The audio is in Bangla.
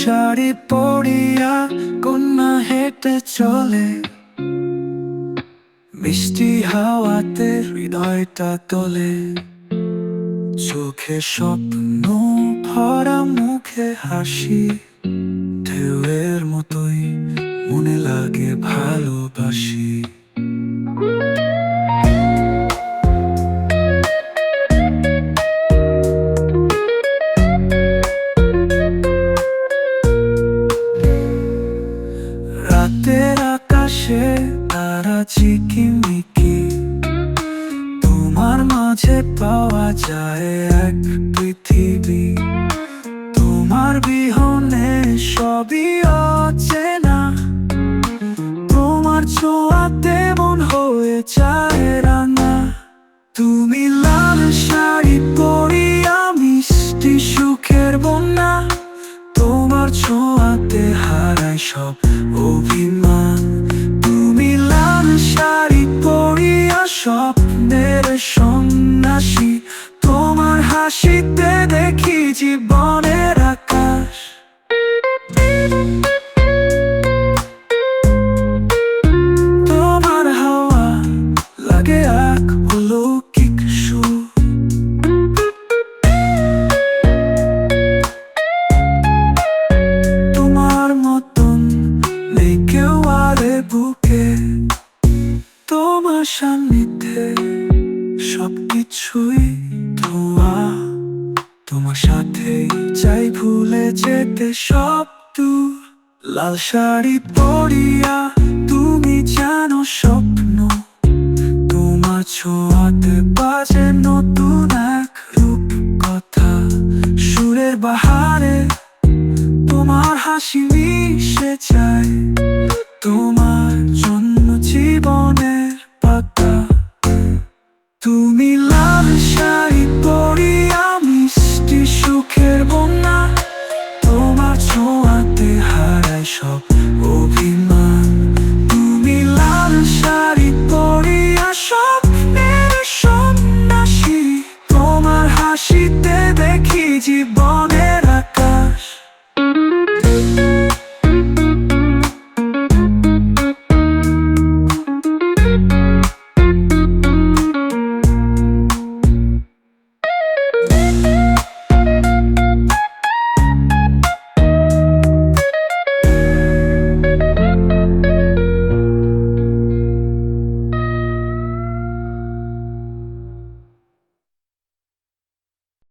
শাড়ি পরিয়া কন্যা হেঁটে চলে, মিষ্টি হাওয়াতে হৃদয়টা তোলে। চোখে স্বপ্ন ভরা, মুখে হাসি, ঢেউয়ের মতোই মনে লাগে ভালোবাসি। রাতের আকাশে তারা ঝিকিমিকি, তোমার মাঝে পাওয়া যায় এক পৃথিবী। তোমার বিহনে সবই অচেনা, তোমার ছোঁয়াতে মন হয়ে যায় রাঙা। তুমি লাল শাড়ি পরিয়া মিষ্টি সুখের বন্যা, তোমার ছোঁয়াতে হারায় সব অভিমান। তুমি লাল শাড়ি পরিয়া স্বপ্নের সন্ন্যাসী, তোমার হাসিতে দেখি জীবনের আকাশ। তোমার হাওয়া লাগে এক অলৌকিক সুর, তোমার মতন নেই কেউ আর এ বুকে। তোমার সান্নিধ্যে সবকিছুই ধোঁয়া, তোমার সাথে চাই ভুলে যেতে সব দূর। লাল শাড়ি পরিয়া তুমি জানো স্বপ্ন, তোমার ছোঁয়াতে বাজে নতুন এক রূপ কথা। সুরের বাহারে তোমার হাসি মিশে যায়, তোমার